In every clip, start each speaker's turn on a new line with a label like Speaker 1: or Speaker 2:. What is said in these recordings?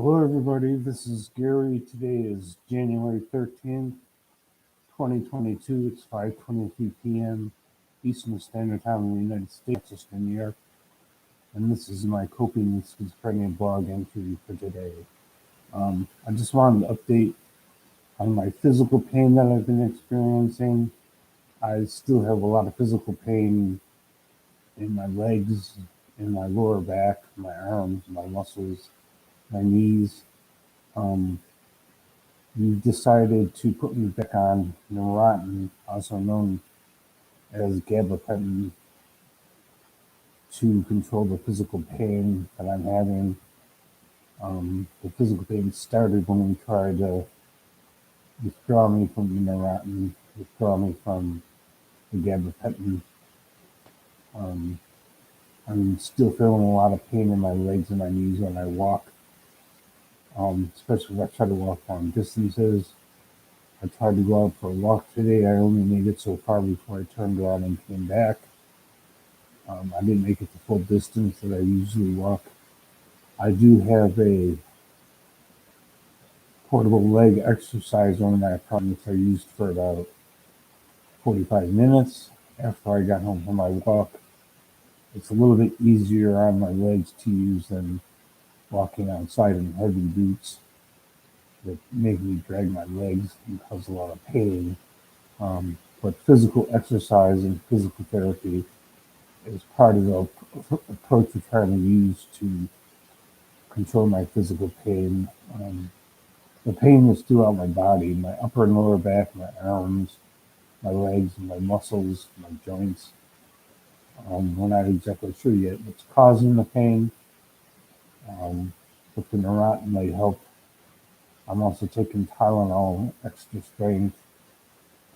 Speaker 1: Hello, everybody. This is Gary. Today is January 13th, 2022. It's 5:23 p.m. Eastern Standard Time in the United States, Manchester, New York. And this is my Coping with Schizophrenia blog entry for today. I just wanted to update on my physical pain that I've been experiencing. I still have a lot of physical pain in my legs, in my lower back, my arms, my muscles, my knees. We decided to put me back on Neurontin, also known as gabapentin, to control the physical pain that I'm having. The physical pain started when we tried to withdraw me from the Neurontin, withdraw me from the gabapentin. I'm still feeling a lot of pain in my legs and my knees when I walk, especially if I try to walk long distances. I tried to go out for a walk today. I only made it so far before I turned around and came back. I didn't make it the full distance that I usually walk. I do have a portable leg exercise on my apartment I used for about 45 minutes after I got home from my walk. It's a little bit easier on my legs to use than walking outside in heavy boots that make me drag my legs and cause a lot of pain. But physical exercise and physical therapy is part of the approach we're trying to use to control my physical pain. The pain is throughout my body, my upper and lower back, my arms, my legs, my muscles, my joints. We're not exactly sure yet what's causing the pain, but the Neurontin might help. I'm also taking Tylenol extra strength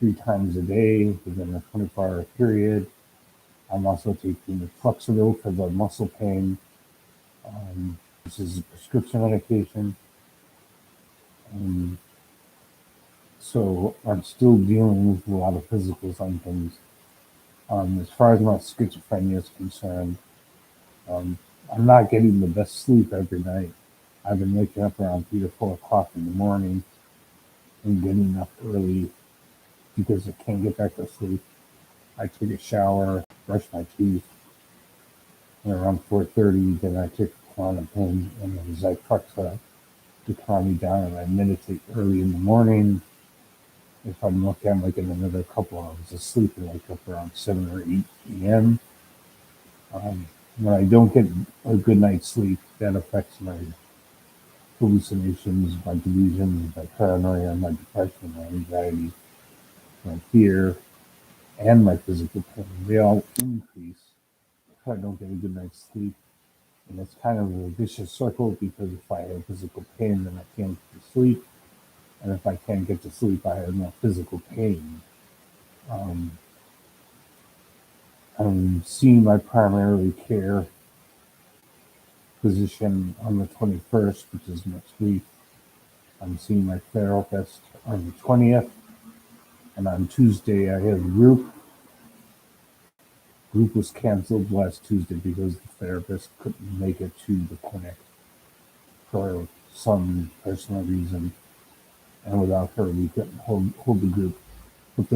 Speaker 1: 3 times a day within a 24-hour period. I'm also taking the Flexeril for the muscle pain. This is a prescription medication. So I'm still dealing with a lot of physical symptoms. As far as my schizophrenia is concerned, I'm not getting the best sleep every night. I've been waking up around 3 or 4 o'clock in the morning and getting up early because I can't get back to sleep. I take a shower, brush my teeth, and around 4:30, then I take a Klonopin and then Zyprexa to calm me down, and I meditate early in the morning. If I'm lucky, I'm like in another couple hours of sleep and wake up around 7 or 8 p.m. When I don't get a good night's sleep, that affects my hallucinations, my delusions, my paranoia, my depression, my anxiety, my fear, and my physical pain. They all increase if I don't get a good night's sleep. And it's kind of a vicious circle because if I have physical pain, then I can't get to sleep. And if I can't get to sleep, I have more physical pain. Um, I'm seeing my primary care physician on the 21st, which is next week. I'm seeing my therapist on the 20th. And on Tuesday, I have group. Group was canceled last Tuesday because the therapist couldn't make it to the clinic for some personal reason. And without her, we couldn't hold the group. But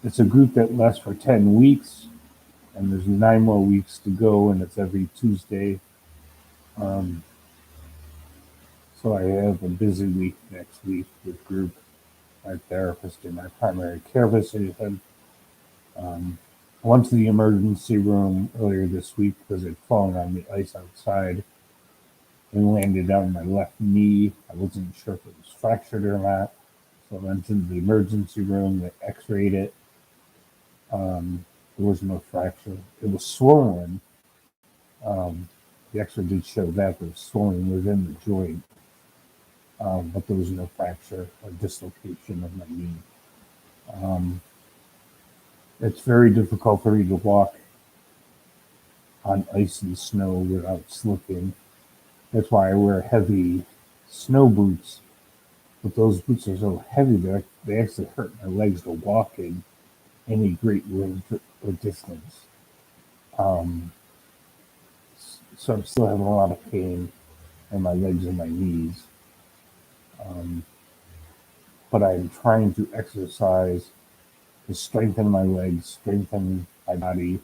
Speaker 1: it's a group that lasts for 10 weeks, and there's 9 more weeks to go, and it's every Tuesday. So I have a busy week next week with group, my therapist, and my primary care physician. I went to the emergency room earlier this week because I'd fallen on the ice outside and landed on my left knee. I wasn't sure if it was fractured or not. So I went into the emergency room, they x-rayed it. There was no fracture. It was swollen. Um, the x-ray did show that there was swelling within the joint, but there was no fracture or dislocation of my knee. It's very difficult for me to walk on ice and snow without slipping. That's why I wear heavy snow boots. But those boots are so heavy that they actually hurt my legs to walk in any great length or distance. Um, so I'm still having a lot of pain. and my legs and my knees. Um, but I'm trying to exercise to strengthen my legs, strengthen my body,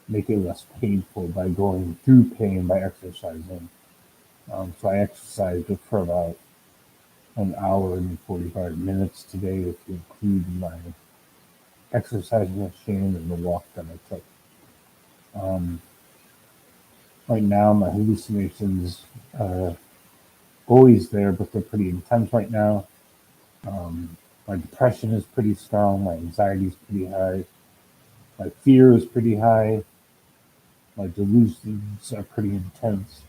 Speaker 1: make it less painful by going through pain by exercising. So I exercised for about an hour and 45 minutes today, if you include my exercise machine and the walk that I took. Um, right now, my hallucinations are always there, but they're pretty intense right now. My depression is pretty strong. My anxiety is pretty high. My fear is pretty high. My delusions are pretty intense.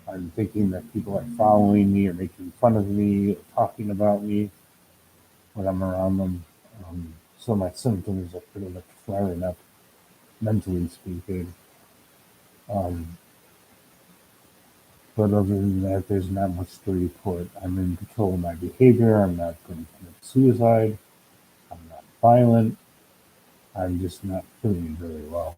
Speaker 1: I'm thinking that people are following me or making fun of me or talking about me when I'm around them. So my symptoms are pretty much flaring up, mentally speaking. Um, but other than that, there's not much to report. I'm in control of my behavior. I'm not going to commit suicide. I'm not violent. I'm just not feeling very well.